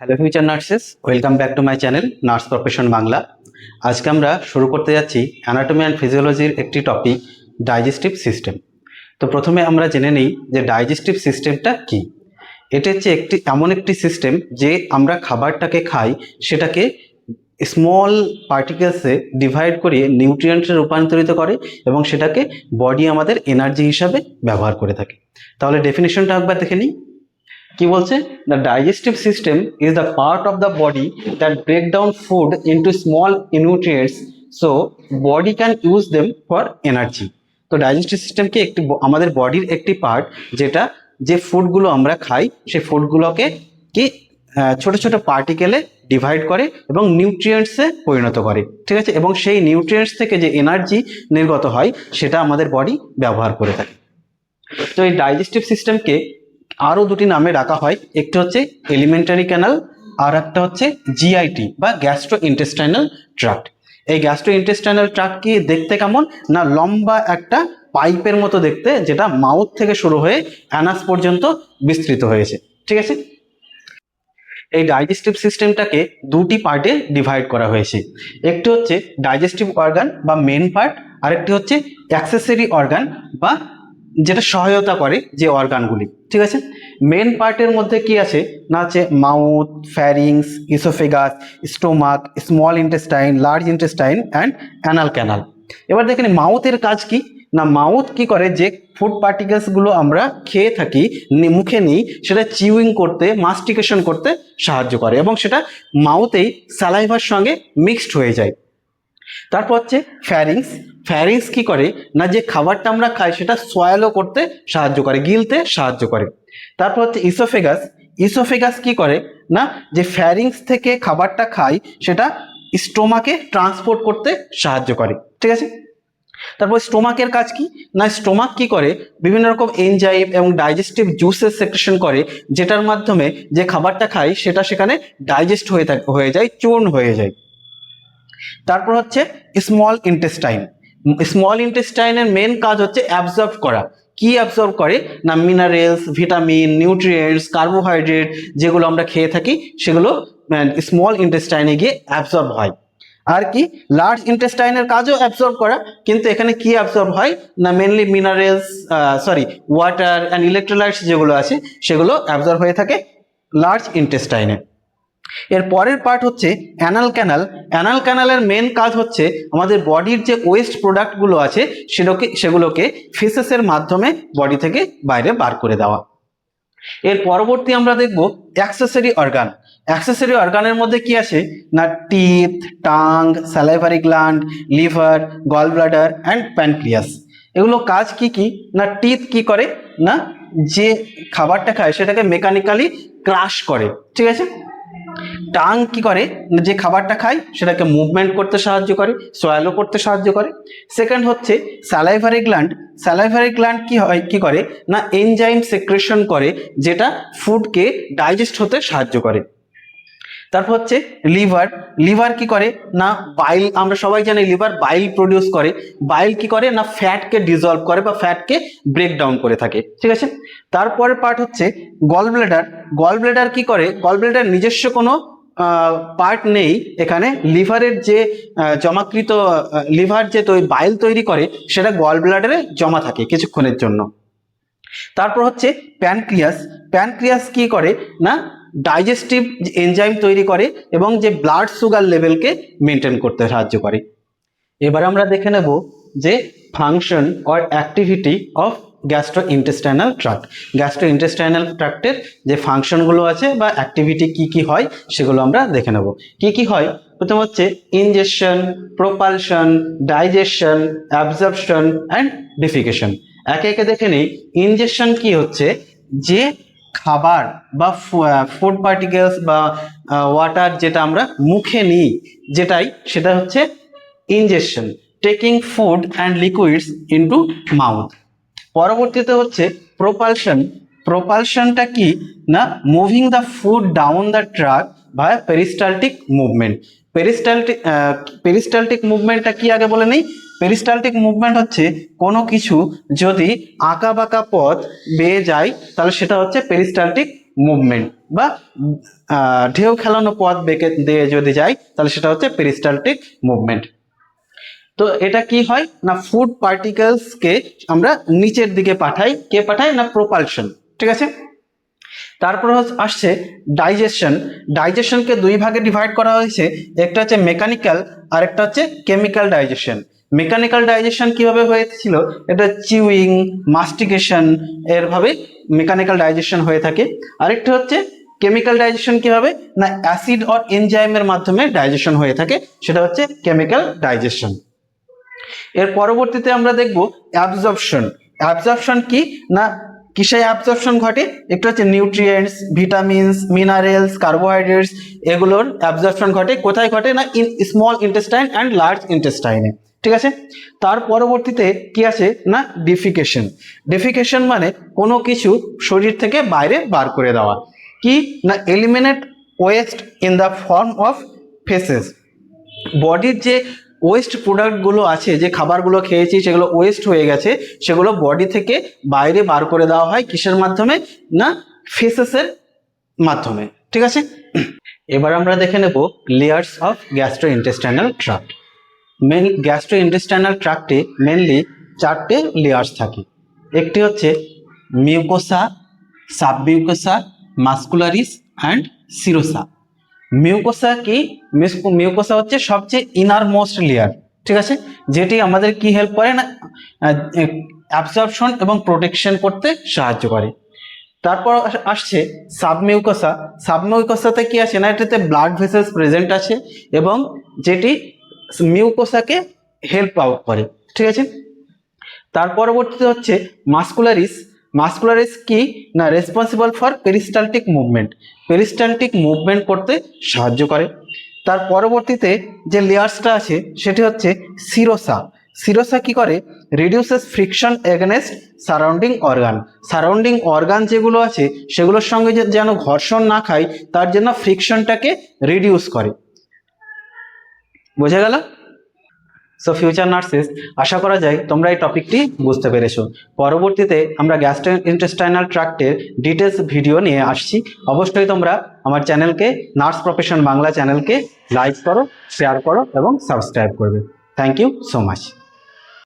Hello future nurses, welcome back to my channel nurse profession Bangla. আজকে আমরা শুরু করতে যাচ্ছি অ্যানাটমি অ্যান্ড ফিজিওলজির একটি টপিক, ডাইজেস্টিভ সিস্টেম। তো প্রথমে আমরা জেনে নিই যে ডাইজেস্টিভ সিস্টেমটা কি। এটা হচ্ছে এমন একটি সিস্টেম যে আমরা খাবারটাকে খাই, সেটাকে স্মল পার্টিকেলসে ডিভাইড করিয়ে নিউট্রিয়েন্টে রূপান্তরিত করে এবং সেটাকে বডি আমাদের এনার্জি হিসাবে ব্যবহার করে থাকে। তাহলে ডেফিনেশনটা একবার দেখে নিই। কি বলছে? The digestive system is the part of the body that break down food into small nutrients so body can use them for energy. তো ডাইজেস্টিভ সিস্টেমকে আমাদের বডির একটি পার্ট, যেটা যে ফুডগুলো আমরা খাই সেই ফুডগুলোকে কি ছোট ছোট পার্টিকেলে ডিভাইড করে এবং নিউট্রিয়েন্টসে পরিণত করে, ঠিক আছে? এবং সেই নিউট্রিয়েন্টস থেকে যে এনার্জি নির্গত হয় সেটা আমাদের বডি ব্যবহার করে থাকে। তো এই ডাইজেস্টিভ সিস্টেমকে আরও দুটি নামে ডাকা হয়। একটি হচ্ছে এলিমেন্টারি ক্যানাল, আর একটা হচ্ছে জিআইটি বা গ্যাস্ট্রো ইন্টেস্টাইনাল ট্র্যাক্ট। এই গ্যাস্ট্রো ইন্টেস্টাইনাল ট্র্যাক্ট কি দেখতে কেমন? না, লম্বা একটা পাইপের মতো দেখতে, যেটা মাউথ থেকে শুরু হয়ে অ্যানাস পর্যন্ত বিস্তৃত হয়েছে, ঠিক আছে? এই ডাইজেস্টিভ সিস্টেমটাকে দুটি পার্টে ডিভাইড করা হয়েছে। একটি হচ্ছে ডাইজেস্টিভ অর্গান বা মেন পার্ট, আরেকটি হচ্ছে অ্যাক্সেসরি অর্গান বা যেটা সহায়তা করে যে অর্গানগুলি, ঠিক আছে? মেন পার্টের মধ্যে কি আছে না, আছে mouth, ফ্যারিংস, oesophagus, stomach, small intestine, large intestine and anal canal. এবার দেখেন মাউথের কাজ কি না, মাউথ কি করে, যে ফুড পার্টিকেলসগুলো আমরা খেয়ে থাকি, মুখে নিই, সেটা চিউইং করতে, মাস্টিকেশন করতে সাহায্য করে এবং সেটা মাউথেই স্যালাইভার সঙ্গে মিক্সড হয়ে যায়। তারপর হচ্ছে ফ্যারিংস। ফ্যারিংস কি করে না, যে খাবারটা আমরা খাই সেটা সোয়ালো করতে সাহায্য করে, গিলতে সাহায্য করে। তারপর হচ্ছে ইসোফেগাস। ইসোফেগাস কি করে না, যে ফ্যারিংস থেকে খাবারটা খাই সেটা স্টোমাকে ট্রান্সপোর্ট করতে সাহায্য করে, ঠিক আছে? তারপর স্টোমাকের কাজ কি না, স্টোমাক কি করে, বিভিন্ন রকম এনজাইম এবং ডাইজেস্টিভ জুসেস সেক্রেশন করে, যেটার মাধ্যমে যে খাবারটা খাই সেটা সেখানে ডাইজেস্ট হয়ে যায়, চূর্ণ হয়ে যায়। তারপর হচ্ছে স্মল ইন্টেস্টাইন। স্মল ইন্টেস্টাইনের মেন কাজ হচ্ছে অ্যাবজর্ব করা। কি অ্যাবজর্ব করে না, মিনারেলস, ভিটামিন, নিউট্রিয়েন্টস, কার্বোহাইড্রেট যেগুলো আমরা খেয়ে থাকি সেগুলো স্মল ইন্টেস্টাইনে গিয়ে অ্যাবজর্ব হয়। আর কি লার্জ ইন্টেস্টাইনের কাজও অ্যাবজর্ব করা, কিন্তু এখানে কি অ্যাবজর্ব হয় না, mainly minerals, water and electrolytes যেগুলো আছে সেগুলো অ্যাবজর্ব হয়ে থাকে লার্জ ইন্টেস্টাইনে। এর পরের পার্ট হচ্ছে অ্যানাল ক্যানাল। অ্যানাল ক্যানালের মেন কাজ হচ্ছে আমাদের বডির যে ওয়েস্ট প্রোডাক্টগুলো আছে সেগুলোকে ফিসেসের মাধ্যমে বডি থেকে বাইরে বার করে দেওয়া। এর পরবর্তী আমরা দেখব অ্যাক্সেসরি অর্গান। অ্যাক্সেসরি অর্গানের মধ্যে কি আছে না, teeth, tongue, salivary gland, liver, gall bladder and pancreas. এগুলো কাজ কি কি না, টিথ কি করে না, যে খাবারটা খায় সেটাকে মেকানিক্যালি ক্রাশ করে, ঠিক আছে? টাং কি করে, যে খাবারটা খাই সেটাকে মুভমেন্ট করতে সাহায্য করে, সোয়ালো করতে সাহায্য করে। সেকেন্ড হচ্ছে স্যালাইভারি গ্ল্যান্ড। স্যালাইভারি গ্ল্যান্ড কি করে না, এনজাইম সেক্রেশন করে, যেটা ফুডকে ডাইজেস্ট হতে সাহায্য করে। তারপর হচ্ছে লিভার। লিভার কি করে না, বাইল, আমরা সবাই জানি লিভার বাইল প্রডিউস করে। বাইল কি করে না, ফ্যাটকে ডিজলভ করে বা ফ্যাটকে ব্রেক ডাউন করে থাকে, ঠিক আছে? তারপরের পার্ট হচ্ছে গল ব্লাডার। গল ব্লাডার কি করে, গল ব্লাডার নিজস্ব কোনো পার্ট নেই এখানে। লিভারের যে জমাকৃত লিভার যে বাইল তৈরি করে সেটা গল ব্লাডারে জমা থাকে কিছুক্ষণের জন্য। তারপর হচ্ছে প্যানক্রিয়াস। প্যানক্রিয়াস কি করে না, ডাইজেস্টিভ এনজাইম তৈরি করে এবং যে ব্লাড সুগার লেভেলকে মেনটেন করতে সাহায্য করে। এবার আমরা দেখে নেব যে function or activity of gastro intestinal tract. Gastro intestinal ট্র্যাক্টের যে ফাংশনগুলো আছে বা অ্যাক্টিভিটি কি কি হয় সেগুলো আমরা দেখে নেব। কি কি হয়, প্রথম হচ্ছে injection, propulsion, digestion, absorption and defecation. একে একে দেখে নেই। ইনজেকশন কি হচ্ছে, যে খাবার বা ফুড পার্টিকেলস বা ওয়াটার যেটা আমরা মুখে নিই সেটা হচ্ছে injection, taking food and liquids into mouth. পরবর্তীতে হচ্ছে প্রোপালশন। প্রোপালশনটা কি না, moving the food down the tract by peristaltic movement. Peristaltic মুভমেন্টটা কি আগে বলে নেই। পেরিস্টালটিক মুভমেন্ট হচ্ছে কোনো কিছু যদি আঁকা বাঁকা পথ বেয়ে যায় তাহলে সেটা হচ্ছে পেরিস্টালটিক মুভমেন্ট বা ঢেউ খেলানো পথ বেঁকে দিয়ে যদি যাই তাহলে সেটা হচ্ছে পেরিস্টালটিক মুভমেন্ট। তো এটা কি হয় না, ফুড পার্টিকেলসকে আমরা নিচের দিকে পাঠাই, কে পাঠায় না প্রোপালশন, ঠিক আছে। তারপর আসছে ডাইজেশন। ডাইজেশনকে দুই ভাগে ডিভাইড করা হয়েছে, একটা হচ্ছে মেকানিক্যাল আর একটা হচ্ছে কেমিক্যাল ডাইজেশন। মেকানিক্যাল ডাইজেশন কিভাবে হয়েছিল, এটা চিউইং, মাস্টিকেশন এরভাবে মেকানিক্যাল ডাইজেশন হয়ে থাকে। আরেকটা হচ্ছে কেমিক্যাল ডাইজেশন কিভাবে না, অ্যাসিড অর এনজাইমের মাধ্যমে ডাইজেশন হয়ে থাকে, সেটা হচ্ছে কেমিক্যাল ডাইজেশন। এর পরবর্তীতে আমরা দেখব অ্যাবজর্পশন। অ্যাবজর্পশন কি না, কিসে অ্যাবজর্পশন ঘটে, একটা হচ্ছে নিউট্রিয়েন্টস, ভিটামিনস, মিনারেলস, কার্বোহাইড্রেটস, এগুলোর অ্যাবজর্পশন ঘটে। কোথায় ঘটে না, in small intestine and large ইন্টেস্টাইনে, ঠিক আছে। তার পরবর্তীতে কি আছে না ডিফিকেশন। ডিফিকেশন মানে কোনো কিছু শরীর থেকে বাইরে বার করে দেওয়া, কি না eliminate West in the form of faces. বডির যে ওয়েস্ট প্রোডাক্টগুলো আছে, যে খাবারগুলো খেয়েছি সেগুলো ওয়েস্ট হয়ে গেছে, সেগুলো বডি থেকে বাইরে বার করে দেওয়া হয় কিসের মাধ্যমে না ফেসেসের মাধ্যমে, ঠিক আছে। এবার আমরা দেখে নেব layers of gastrointestinal tract. Main gastrointestinal ট্র্যাক্টে মেনলি 4টে লেয়ার্স থাকে। একটি হচ্ছে mucosa, submucosa, muscularis and serosa. Mucosa কি, মিউকোসা হচ্ছে সবচেয়ে ইনার মোস্ট লেয়ার, ঠিক আছে, যেটি আমাদের কি হেল্প করে না অ্যাবজর্পশন এবং প্রোটেকশন করতে সাহায্য করে। তারপর আসছে সাবমিউকোসা। সাবমিউকোসাতে কি আছে না, এটাতে ব্লাড ভেসেলস প্রেজেন্ট আছে এবং যেটি মিউকোসাকে হেল্প আউট করে, ঠিক আছে। তার পরবর্তীতে হচ্ছে মাস্কুলারিস। মাস্কুলারিস কি না, responsible for peristaltic movement, peristaltic movement করতে সাহায্য করে। তার পরবর্তীতে যে লেয়ার্সটা আছে সেটি হচ্ছে সিরোসা। সিরোসা কি করে, reduces friction against surrounding organ. Surrounding organ যেগুলো আছে সেগুলোর সঙ্গে যেন ঘর্ষণ না খায় তার জন্য ফ্রিকশনটাকে রিডিউস করে। বোঝা গেল? সো ফিউচার নার্সেস, আশা করা যায় তোমরা এই টপিকটি বুঝতে পেরেছো। পরবর্তীতে আমরা গ্যাস্ট্রোইন্টেস্টাইনাল ট্র্যাক্টের ডিটেলস ভিডিও নিয়ে আসছি। অবশ্যই তোমরা আমার চ্যানেলকে, নার্স প্রফেশন বাংলা চ্যানেলকে লাইক করো, শেয়ার করো এবং সাবস্ক্রাইব করবে। Thank you so much.